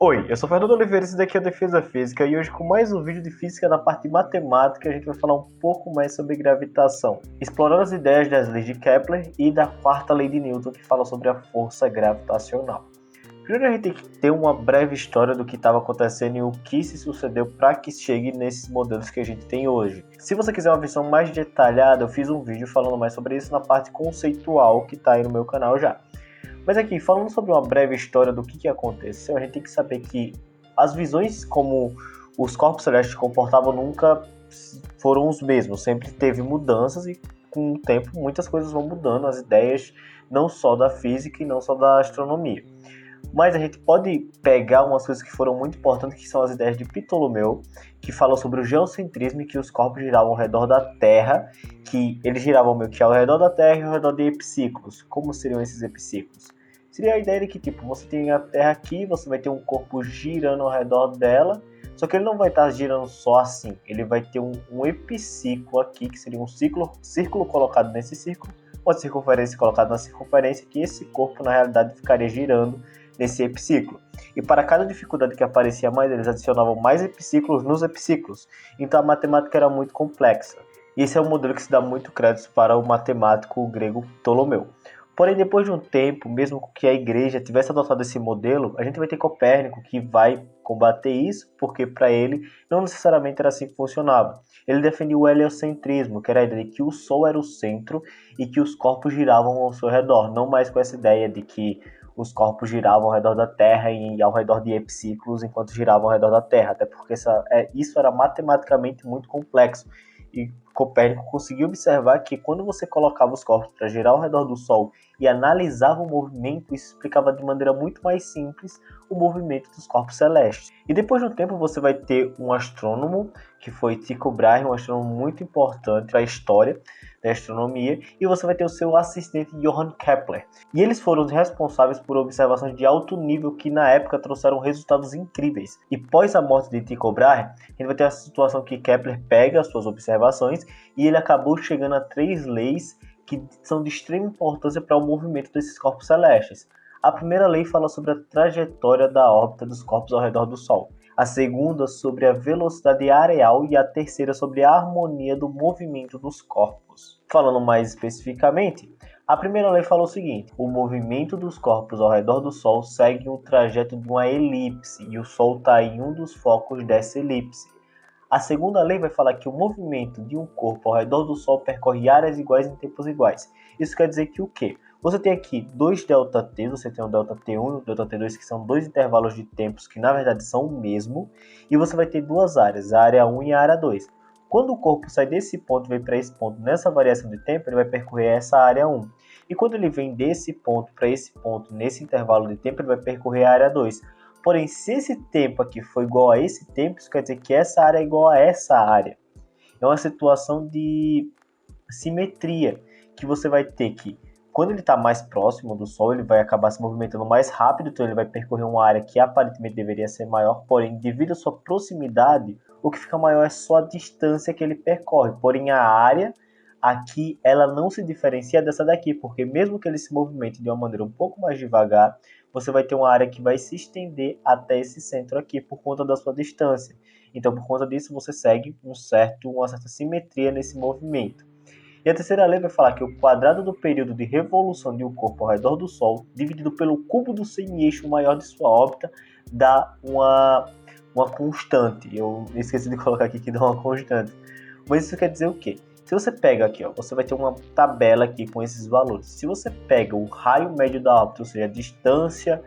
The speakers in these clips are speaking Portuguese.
Oi, eu sou Fernando Oliveira, esse daqui é o Defesa Física e hoje com mais um vídeo de física da parte matemática a gente vai falar um pouco mais sobre gravitação, explorando as ideias das leis de Kepler e da quarta lei de Newton que fala sobre a força gravitacional. Primeiro a gente tem que ter uma breve história do que estava acontecendo e o que se sucedeu para que chegue nesses modelos que a gente tem hoje. Se você quiser uma visão mais detalhada, eu fiz um vídeo falando mais sobre isso na parte conceitual que está aí no meu canal já. Mas aqui, falando sobre uma breve história do que aconteceu, a gente tem que saber que as visões como os corpos celestes se comportavam nunca foram os mesmos, sempre teve mudanças e com o tempo muitas coisas vão mudando, as ideias não só da física e não só da astronomia. Mas a gente pode pegar umas coisas que foram muito importantes, que são as ideias de Ptolomeu, que falou sobre o geocentrismo e que os corpos giravam ao redor da Terra, que eles giravam meio que ao redor da Terra e ao redor de epiciclos. Como seriam esses epiciclos? Seria a ideia de que, tipo, você tem a Terra aqui, você vai ter um corpo girando ao redor dela, só que ele não vai estar girando só assim, ele vai ter um epiciclo aqui, que seria um círculo colocado nesse círculo, uma circunferência colocada na circunferência, que esse corpo na realidade ficaria girando nesse epiciclo. E para cada dificuldade que aparecia mais, eles adicionavam mais epiciclos nos epiciclos. Então a matemática era muito complexa. E esse é um modelo que se dá muito crédito para o matemático grego Ptolomeu. Porém, depois de um tempo, mesmo que a igreja tivesse adotado esse modelo, a gente vai ter Copérnico que vai combater isso, porque para ele não necessariamente era assim que funcionava. Ele defendia o heliocentrismo, que era a ideia de que o Sol era o centro e que os corpos giravam ao seu redor, não mais com essa ideia de que os corpos giravam ao redor da Terra e ao redor de epiciclos enquanto giravam ao redor da Terra, até porque isso era matematicamente muito complexo. E Copérnico conseguiu observar que quando você colocava os corpos para girar ao redor do Sol e analisava o movimento, isso explicava de maneira muito mais simples o movimento dos corpos celestes. E depois de um tempo você vai ter um astrônomo, que foi Tycho Brahe, um astrônomo muito importante para a história da astronomia, e você vai ter o seu assistente Johann Kepler. E eles foram os responsáveis por observações de alto nível que na época trouxeram resultados incríveis. E pós a morte de Tycho Brahe, a gente vai ter a situação que Kepler pega as suas observações e ele acabou chegando a 3 leis que são de extrema importância para o movimento desses corpos celestes. A primeira lei fala sobre a trajetória da órbita dos corpos ao redor do Sol. A segunda sobre a velocidade areal e a terceira sobre a harmonia do movimento dos corpos. Falando mais especificamente, a primeira lei fala o seguinte: o movimento dos corpos ao redor do Sol segue o trajeto de uma elipse e o Sol está em um dos focos dessa elipse. A segunda lei vai falar que o movimento de um corpo ao redor do Sol percorre áreas iguais em tempos iguais. Isso quer dizer que o quê? Você tem aqui dois ΔT, você tem o ΔT1 e o ΔT2, que são dois intervalos de tempos que na verdade são o mesmo, e você vai ter duas áreas, a área 1 e a área 2. Quando o corpo sai desse ponto e vem para esse ponto nessa variação de tempo, ele vai percorrer essa área 1. E quando ele vem desse ponto para esse ponto nesse intervalo de tempo, ele vai percorrer a área 2. Porém, se esse tempo aqui for igual a esse tempo, isso quer dizer que essa área é igual a essa área. É uma situação de simetria, que você vai ter que, quando ele está mais próximo do Sol, ele vai acabar se movimentando mais rápido, então ele vai percorrer uma área que aparentemente deveria ser maior, porém, devido à sua proximidade, o que fica maior é só a distância que ele percorre. Porém, a área aqui, ela não se diferencia dessa daqui, porque mesmo que ele se movimente de uma maneira um pouco mais devagar, você vai ter uma área que vai se estender até esse centro aqui por conta da sua distância. Então, por conta disso, você segue uma certa simetria nesse movimento. E a terceira lei vai falar que o quadrado do período de revolução de um corpo ao redor do Sol, dividido pelo cubo do semi-eixo maior de sua órbita, dá uma constante. Eu esqueci de colocar aqui que dá uma constante. Mas isso quer dizer o quê? Se você pega aqui, ó, você vai ter uma tabela aqui com esses valores. Se você pega o raio médio da órbita, ou seja, a distância,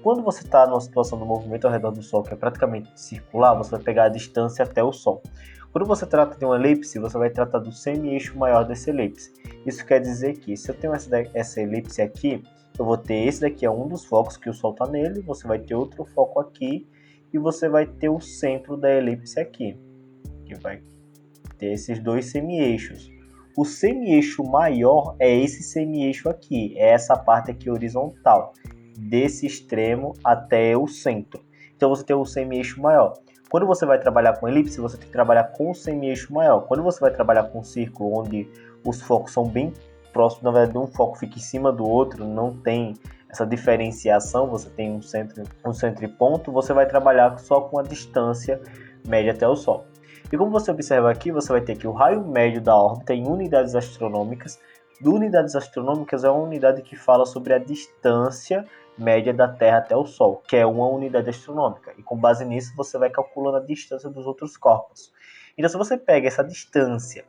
quando você está numa situação do movimento ao redor do Sol, que é praticamente circular, você vai pegar a distância até o Sol. Quando você trata de uma elipse, você vai tratar do semi-eixo maior dessa elipse. Isso quer dizer que se eu tenho essa elipse aqui, eu vou ter esse daqui é um dos focos que o Sol está nele, você vai ter outro foco aqui e você vai ter o centro da elipse aqui, que vai ter esses dois semi-eixos. O semi-eixo maior é esse semi-eixo aqui, é essa parte aqui horizontal, desse extremo até o centro. Então você tem o semi-eixo maior. Quando você vai trabalhar com elipse, você tem que trabalhar com o semi-eixo maior. Quando você vai trabalhar com círculo, onde os focos são bem próximos, na verdade um foco fica em cima do outro, não tem essa diferenciação, você tem um centro e ponto, você vai trabalhar só com a distância média até o Sol. E como você observa aqui, você vai ter que o raio médio da órbita em unidades astronômicas. Unidades astronômicas é uma unidade que fala sobre a distância média da Terra até o Sol, que é uma unidade astronômica. E com base nisso, você vai calculando a distância dos outros corpos. Então, se você pega essa distância,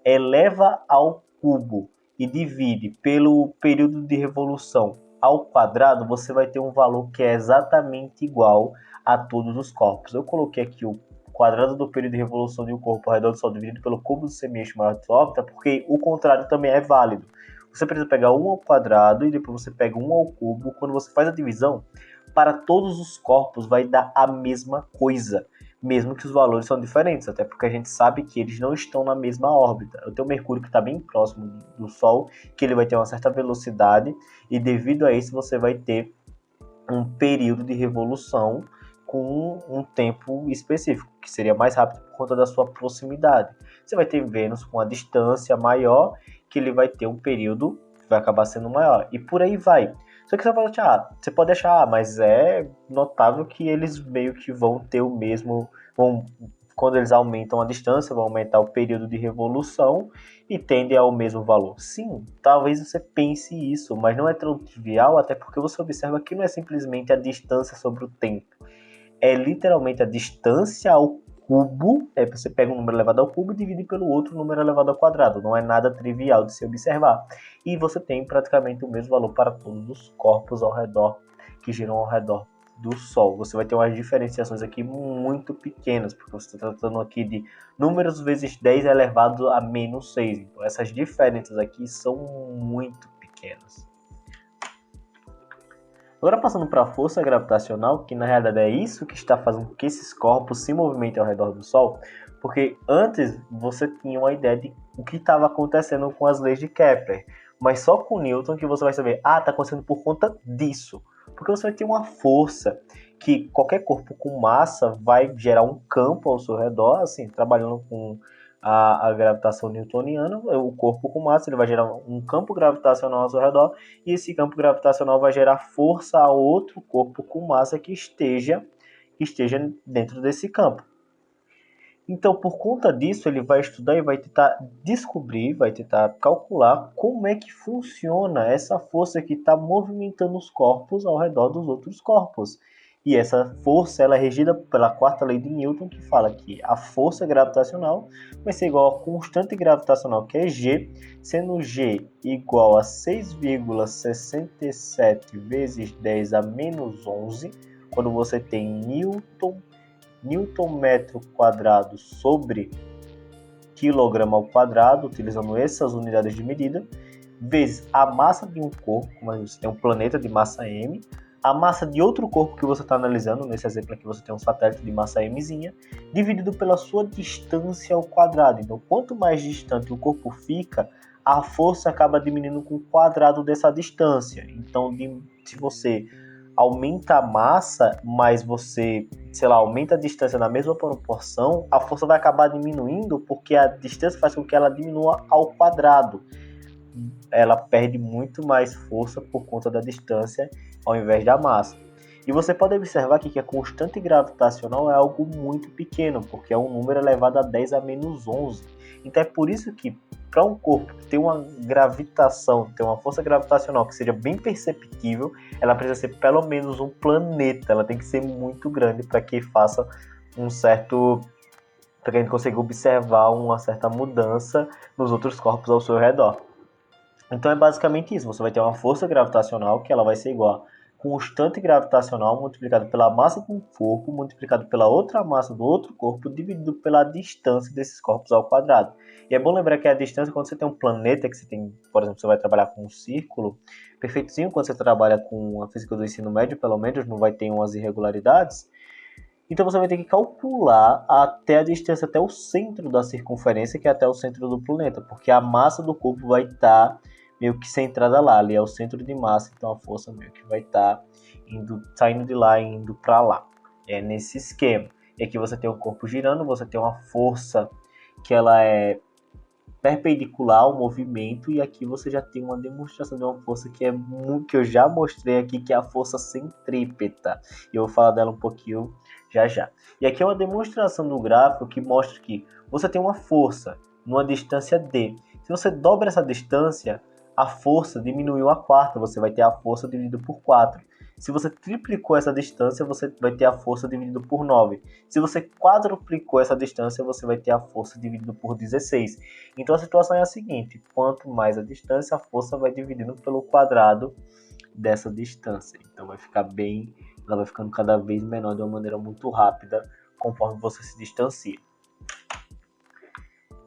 eleva ao cubo e divide pelo período de revolução ao quadrado, você vai ter um valor que é exatamente igual a todos os corpos. Eu coloquei aqui o quadrado do período de revolução de um corpo ao redor do Sol dividido pelo cubo do semi-eixo maior de sua órbita, porque o contrário também é válido. Você precisa pegar 1 ao quadrado e depois você pega 1 ao cubo. Quando você faz a divisão, para todos os corpos vai dar a mesma coisa, mesmo que os valores são diferentes, até porque a gente sabe que eles não estão na mesma órbita. Eu tenho o Mercúrio que está bem próximo do Sol, que ele vai ter uma certa velocidade, e devido a isso você vai ter um período de revolução com um tempo específico, que seria mais rápido por conta da sua proximidade. Você vai ter Vênus com a distância maior, que ele vai ter um período que vai acabar sendo maior, e por aí vai. Só que você pode achar, mas é notável que eles meio que vão ter o mesmo, quando eles aumentam a distância, vão aumentar o período de revolução e tendem ao mesmo valor. Sim, talvez você pense isso, mas não é tão trivial, até porque você observa que não é simplesmente a distância sobre o tempo. É literalmente a distância ao cubo, você pega um número elevado ao cubo e divide pelo outro número elevado ao quadrado. Não é nada trivial de se observar. E você tem praticamente o mesmo valor para todos os corpos ao redor, que giram ao redor do Sol. Você vai ter umas diferenciações aqui muito pequenas, porque você está tratando aqui de números vezes 10 elevado a menos 6. Então essas diferenças aqui são muito pequenas. Agora passando para a força gravitacional, que na realidade é isso que está fazendo com que esses corpos se movimentem ao redor do Sol, porque antes você tinha uma ideia de o que estava acontecendo com as leis de Kepler, mas só com Newton que você vai saber, está acontecendo por conta disso, porque você vai ter uma força que qualquer corpo com massa vai gerar um campo ao seu redor, assim, trabalhando com a gravitação newtoniana, o corpo com massa ele vai gerar um campo gravitacional ao seu redor, e esse campo gravitacional vai gerar força a outro corpo com massa que esteja dentro desse campo. Então, por conta disso, ele vai estudar e vai tentar descobrir, vai tentar calcular como é que funciona essa força que está movimentando os corpos ao redor dos outros corpos. E essa força ela é regida pela quarta lei de Newton, que fala que a força gravitacional vai ser igual a constante gravitacional, que é G, sendo G igual a 6,67 vezes 10 a menos 11, quando você tem Newton metro quadrado sobre quilograma ao quadrado, utilizando essas unidades de medida, vezes a massa de um corpo, como você tem um planeta de massa M, a massa de outro corpo que você está analisando, nesse exemplo aqui você tem um satélite de massa mzinha, dividido pela sua distância ao quadrado. Então, quanto mais distante o corpo fica, a força acaba diminuindo com o quadrado dessa distância. Então, se você aumenta a massa, mas você, aumenta a distância na mesma proporção, a força vai acabar diminuindo porque a distância faz com que ela diminua ao quadrado. Ela perde muito mais força por conta da distância ao invés da massa. E você pode observar aqui que a constante gravitacional é algo muito pequeno, porque é um número elevado a 10 a menos 11. Então é por isso que para um corpo ter uma gravitação, ter uma força gravitacional que seja bem perceptível, ela precisa ser pelo menos um planeta, ela tem que ser muito grande para que faça para que a gente consiga observar uma certa mudança nos outros corpos ao seu redor. Então é basicamente isso, você vai ter uma força gravitacional que ela vai ser igual a constante gravitacional multiplicado pela massa de um corpo, multiplicado pela outra massa do outro corpo, dividido pela distância desses corpos ao quadrado. E é bom lembrar que a distância, quando você tem um planeta, que você tem, por exemplo, você vai trabalhar com um círculo, perfeitozinho, quando você trabalha com a física do ensino médio, pelo menos, não vai ter umas irregularidades. Então você vai ter que calcular até a distância até o centro da circunferência, que é até o centro do planeta, porque a massa do corpo vai estar meio que centrada lá, ali é o centro de massa, então a força meio que vai estar saindo de lá e indo para lá. É nesse esquema. E aqui você tem o corpo girando, você tem uma força que ela é perpendicular ao movimento, e aqui você já tem uma demonstração de uma força que eu já mostrei aqui, que é a força centrípeta. E eu vou falar dela um pouquinho já já. E aqui é uma demonstração do gráfico que mostra que você tem uma força numa distância D. Se você dobra essa distância, a força diminuiu a quarta, você vai ter a força dividida por 4. Se você triplicou essa distância, você vai ter a força dividida por 9. Se você quadruplicou essa distância, você vai ter a força dividida por 16. Então a situação é a seguinte: quanto mais a distância, a força vai dividindo pelo quadrado dessa distância. Então ela vai ficando cada vez menor de uma maneira muito rápida conforme você se distancia.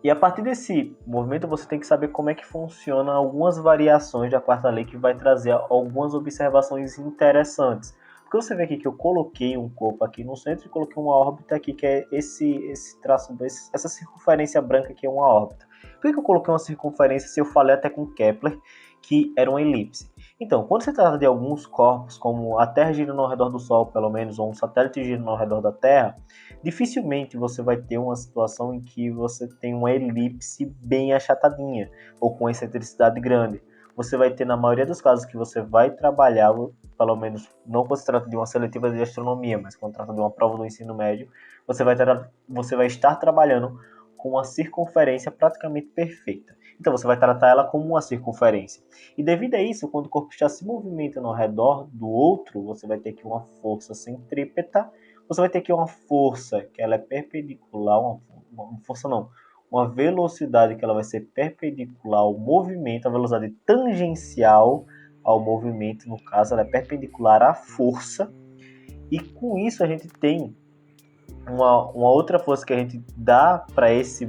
E a partir desse movimento você tem que saber como é que funciona algumas variações da quarta lei, que vai trazer algumas observações interessantes. Porque você vê aqui que eu coloquei um corpo aqui no centro e coloquei uma órbita aqui, que é esse traço, essa circunferência branca que é uma órbita. Por que eu coloquei uma circunferência se eu falei até com Kepler que era uma elipse? Então, quando se trata de alguns corpos, como a Terra girando ao redor do Sol, pelo menos, ou um satélite girando ao redor da Terra, dificilmente você vai ter uma situação em que você tem uma elipse bem achatadinha, ou com excentricidade grande. Você vai ter, na maioria dos casos que você vai trabalhar, pelo menos não quando se trata de uma seletiva de astronomia, mas quando se trata de uma prova do ensino médio, você vai estar trabalhando com uma circunferência praticamente perfeita. Então você vai tratar ela como uma circunferência. E devido a isso, quando o corpo está se movimentando ao redor do outro, você vai ter aqui uma força centrípeta. Você vai ter aqui uma força que ela é perpendicular, uma velocidade que ela vai ser perpendicular ao movimento, a velocidade tangencial ao movimento, no caso ela é perpendicular à força. E com isso a gente tem uma outra força que a gente dá para esse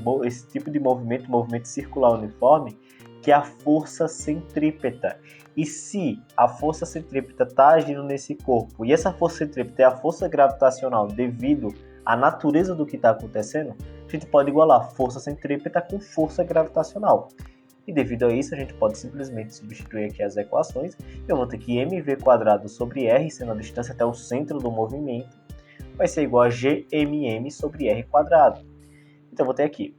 tipo de movimento circular uniforme, que é a força centrípeta. E se a força centrípeta está agindo nesse corpo, e essa força centrípeta é a força gravitacional devido à natureza do que está acontecendo, a gente pode igualar força centrípeta com força gravitacional. E devido a isso, a gente pode simplesmente substituir aqui as equações. Eu vou ter que mv² sobre r, sendo a distância até o centro do movimento, vai ser igual a gmm sobre r². Então eu vou ter aqui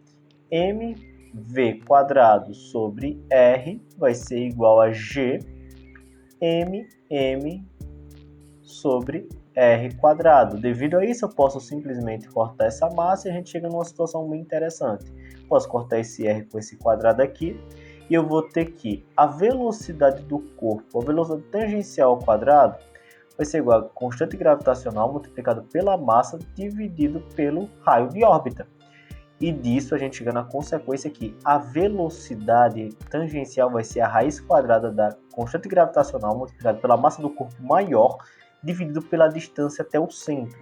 mv² sobre r vai ser igual a gmm sobre r². Devido a isso, eu posso simplesmente cortar essa massa e a gente chega numa situação bem interessante. Posso cortar esse r com esse quadrado aqui, e eu vou ter que a velocidade do corpo, a velocidade tangencial ao quadrado, vai ser igual a constante gravitacional multiplicado pela massa dividido pelo raio de órbita. E disso a gente chega na consequência que a velocidade tangencial vai ser a raiz quadrada da constante gravitacional multiplicado pela massa do corpo maior dividido pela distância até o centro.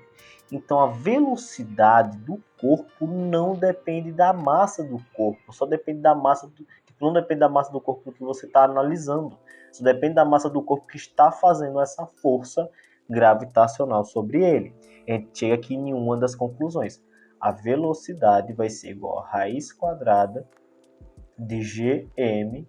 Então a velocidade do corpo não depende da massa do corpo, só depende da massa não depende da massa do corpo que você está analisando. Isso depende da massa do corpo que está fazendo essa força gravitacional sobre ele. A gente chega aqui em uma das conclusões. A velocidade vai ser igual a raiz quadrada de gm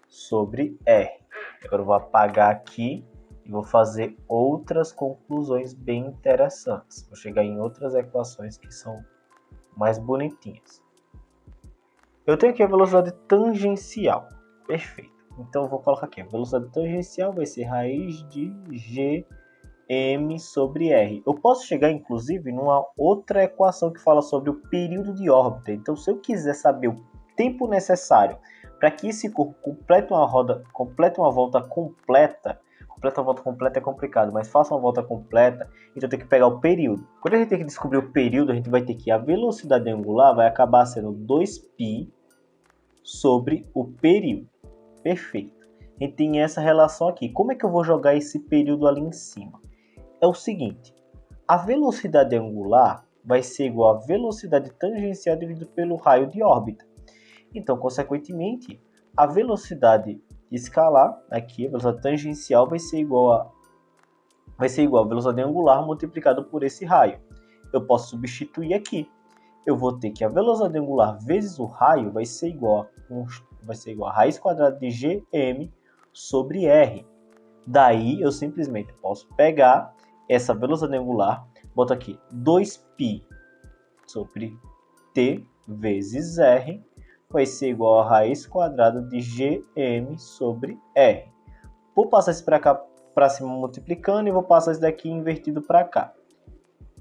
sobre r. Agora eu vou apagar aqui e vou fazer outras conclusões bem interessantes. Vou chegar em outras equações que são mais bonitinhas. Eu tenho aqui a velocidade tangencial. Perfeito. Então eu vou colocar aqui, a velocidade tangencial vai ser raiz de gm sobre r. Eu posso chegar, inclusive, numa outra equação que fala sobre o período de órbita. Então, se eu quiser saber o tempo necessário para que esse corpo complete uma volta completa, completar uma volta completa é complicado, mas faça uma volta completa, então tem que pegar o período. Quando a gente tem que descobrir o período, a gente vai ter que a velocidade angular vai acabar sendo 2π sobre o período. Perfeito. A gente tem essa relação aqui. Como é que eu vou jogar esse período ali em cima? É o seguinte, a velocidade angular vai ser igual à velocidade tangencial dividido pelo raio de órbita. Então, consequentemente, a velocidade escalar, aqui, a velocidade tangencial vai ser igual a velocidade angular multiplicado por esse raio. Eu posso substituir aqui. Eu vou ter que a velocidade angular vezes o raio vai ser igual a raiz quadrada de gm sobre r. Daí eu simplesmente posso pegar essa velocidade angular, boto aqui 2π sobre t vezes r, vai ser igual a raiz quadrada de Gm sobre R. Vou passar isso para cá, para cima multiplicando, e vou passar isso daqui invertido para cá.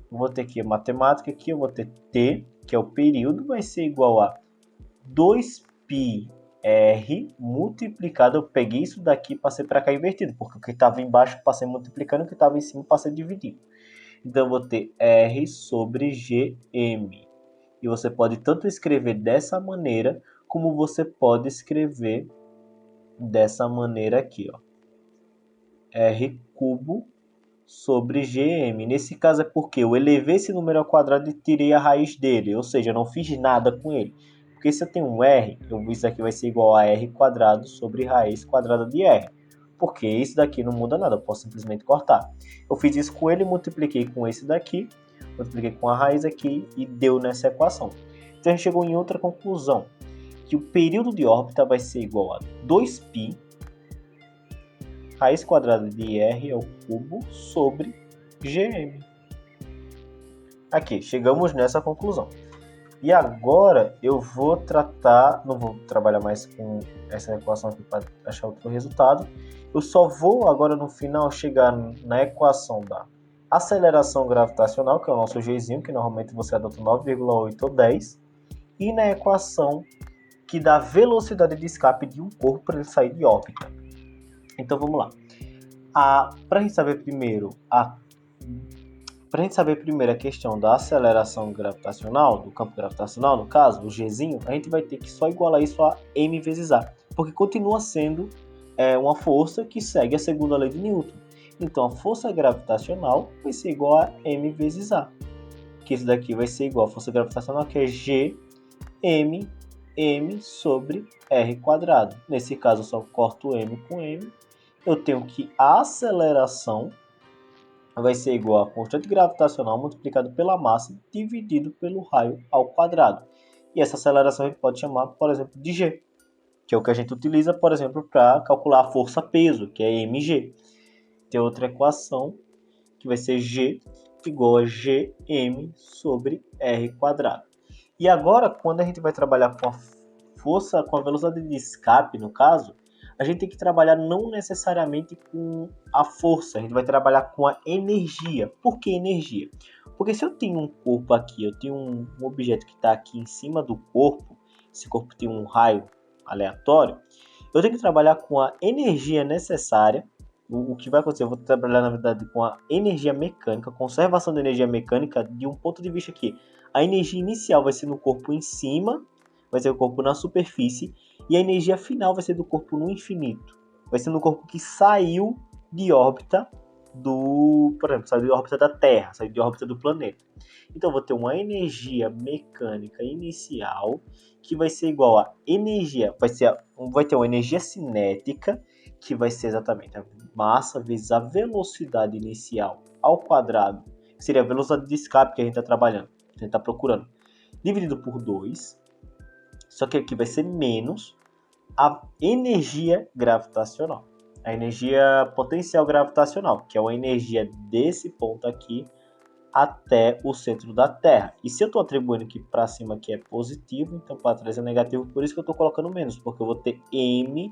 Vou ter aqui a matemática, aqui eu vou ter T, que é o período, vai ser igual a 2πr multiplicado, eu peguei isso daqui e passei para cá invertido, porque o que estava embaixo passei multiplicando, o que estava em cima passei dividindo. Então eu vou ter R sobre Gm. E você pode tanto escrever dessa maneira, como você pode escrever dessa maneira aqui, ó. R cubo sobre Gm. Nesse caso é porque eu elevei esse número ao quadrado e tirei a raiz dele, ou seja, eu não fiz nada com ele. Porque se eu tenho um R, isso aqui vai ser igual a R quadrado sobre raiz quadrada de R. Porque isso daqui não muda nada, eu posso simplesmente cortar. Eu fiz isso com ele, multipliquei com esse daqui, multipliquei com a raiz aqui e deu nessa equação. Então a gente chegou em outra conclusão, que o período de órbita vai ser igual a 2π raiz quadrada de R ao cubo sobre Gm. Aqui, chegamos nessa conclusão. E agora eu vou não vou trabalhar mais com essa equação aqui para achar outro resultado. Eu só vou agora no final chegar na equação da aceleração gravitacional, que é o nosso Gzinho, que normalmente você adota 9,8 ou 10, e na equação que dá velocidade de escape de um corpo para ele sair de órbita. Então vamos lá. Para a gente saber primeiro a questão da aceleração gravitacional, do campo gravitacional, no caso, o Gzinho, a gente vai ter que só igualar isso a m vezes a, porque continua sendo uma força que segue a segunda lei de Newton. Então a força gravitacional vai ser igual a m vezes a, que isso daqui vai ser igual a força gravitacional, que é G m sobre r quadrado. Nesse caso eu só corto m com m. Eu tenho que a aceleração vai ser igual a constante gravitacional multiplicado pela massa dividido pelo raio ao quadrado. E essa aceleração a gente pode chamar, por exemplo, de G, que é o que a gente utiliza, por exemplo, para calcular a força-peso, que é mg. Tem outra equação que vai ser G igual a Gm sobre r quadrado. E agora, quando a gente vai trabalhar com a força, com a velocidade de escape, no caso, a gente tem que trabalhar não necessariamente com a força, a gente vai trabalhar com a energia. Por que energia? Porque se eu tenho um corpo aqui, eu tenho um objeto que está aqui em cima do corpo, esse corpo tem um raio aleatório, eu tenho que trabalhar com a energia necessária. O que vai acontecer? Eu vou trabalhar, na verdade, com a energia mecânica, conservação da energia mecânica, de um ponto de vista que a energia inicial vai ser no corpo em cima, vai ser o corpo na superfície, e a energia final vai ser do corpo no infinito. Vai ser no corpo que saiu de órbita por exemplo, saiu de órbita da Terra, saiu de órbita do planeta. Então eu vou ter uma energia mecânica inicial que vai ser igual a energia, vai ter uma energia cinética, que vai ser exatamente a massa vezes a velocidade inicial ao quadrado, que seria a velocidade de escape que a gente está trabalhando, que a gente está procurando, dividido por 2. Só que aqui vai ser menos a energia gravitacional. A energia potencial gravitacional, que é a energia desse ponto aqui até o centro da Terra. E se eu estou atribuindo aqui para cima que é positivo, então para trás é negativo, por isso que eu estou colocando menos, porque eu vou ter mgr,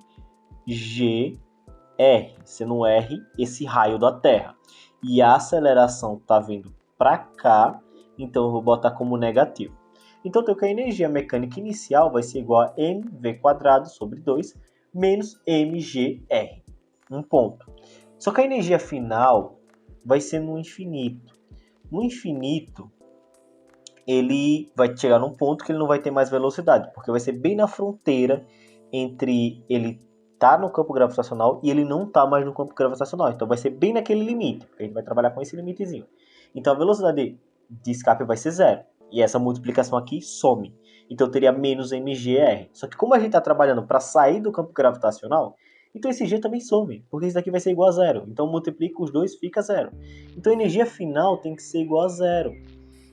sendo R esse raio da Terra. E a aceleração está vindo para cá, então eu vou botar como negativo. Então, eu tenho que a energia mecânica inicial vai ser igual a mv² sobre 2 menos mgr. Um ponto. Só que a energia final vai ser no infinito. No infinito, ele vai chegar num ponto que ele não vai ter mais velocidade, porque vai ser bem na fronteira entre ele estar no campo gravitacional e ele não estar mais no campo gravitacional. Então, vai ser bem naquele limite, porque a gente vai trabalhar com esse limitezinho. Então, a velocidade de escape vai ser zero. E essa multiplicação aqui some. Então eu teria menos mgr. Só que como a gente está trabalhando para sair do campo gravitacional, então esse g também some, porque isso daqui vai ser igual a zero. Então multiplica os dois, fica zero. Então a energia final tem que ser igual a zero.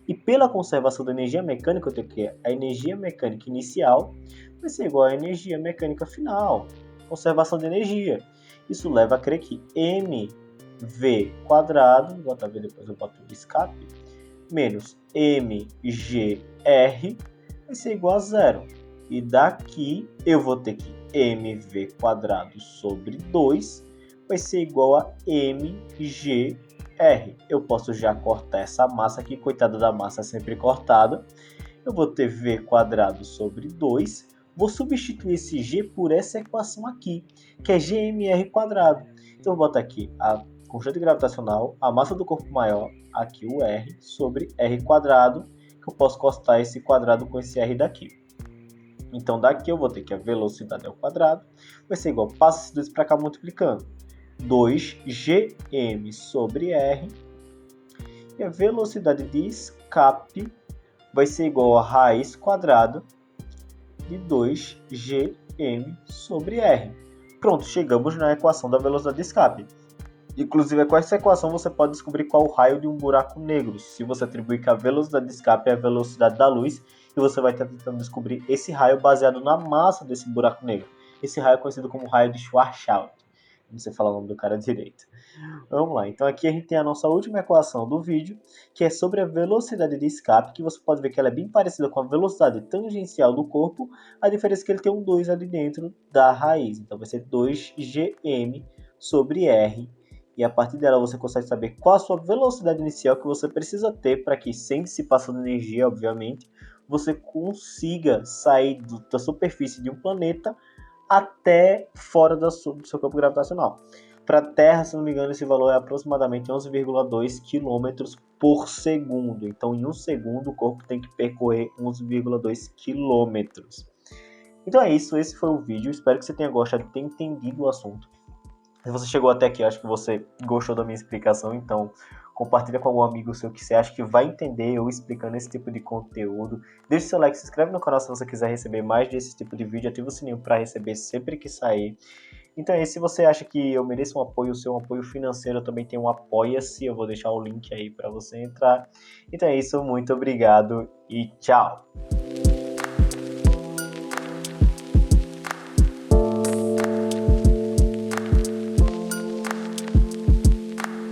E pela conservação da energia mecânica, eu tenho que a energia mecânica inicial vai ser igual à energia mecânica final. Conservação de energia. Isso leva a crer que mv², vou botar v depois eu boto o escape, menos mgr vai ser igual a zero. E daqui eu vou ter que mv² sobre 2 vai ser igual a mgr. Eu posso já cortar essa massa aqui, coitada da massa sempre cortada. Eu vou ter v² sobre 2. Vou substituir esse g por essa equação aqui, que é gmr². Então eu vou botar aqui a constante gravitacional, a massa do corpo maior, aqui o r, sobre r², que eu posso cortar esse quadrado com esse r daqui. Então daqui eu vou ter que a velocidade ao quadrado vai ser igual, passa esse 2 para cá multiplicando, 2gm sobre r, e a velocidade de escape vai ser igual a raiz quadrada de 2gm sobre r. Pronto, chegamos na equação da velocidade de escape. Inclusive, com essa equação você pode descobrir qual o raio de um buraco negro, se você atribuir que a velocidade de escape é a velocidade da luz, e você vai estar tentando descobrir esse raio baseado na massa desse buraco negro. Esse raio é conhecido como raio de Schwarzschild. Não sei falar o nome do cara direito. Vamos lá, então aqui a gente tem a nossa última equação do vídeo, que é sobre a velocidade de escape, que você pode ver que ela é bem parecida com a velocidade tangencial do corpo, a diferença é que ele tem um 2 ali dentro da raiz, então vai ser 2gm sobre r, e a partir dela você consegue saber qual a sua velocidade inicial que você precisa ter para que, sem dissipação de energia, obviamente, você consiga sair da superfície de um planeta até fora do seu campo gravitacional. Para a Terra, se não me engano, esse valor é aproximadamente 11,2 km por segundo. Então, em um segundo, o corpo tem que percorrer 11,2 km. Então é isso, esse foi o vídeo. Espero que você tenha gostado de ter entendido o assunto. Se você chegou até aqui, eu acho que você gostou da minha explicação, então compartilha com algum amigo seu que você acha que vai entender eu explicando esse tipo de conteúdo. Deixe seu like, se inscreve no canal se você quiser receber mais desse tipo de vídeo, ativa o sininho para receber sempre que sair. Então é isso, se você acha que eu mereço um apoio, o seu apoio financeiro, eu também tenho um Apoia-se, eu vou deixar o link aí para você entrar. Então é isso, muito obrigado e tchau!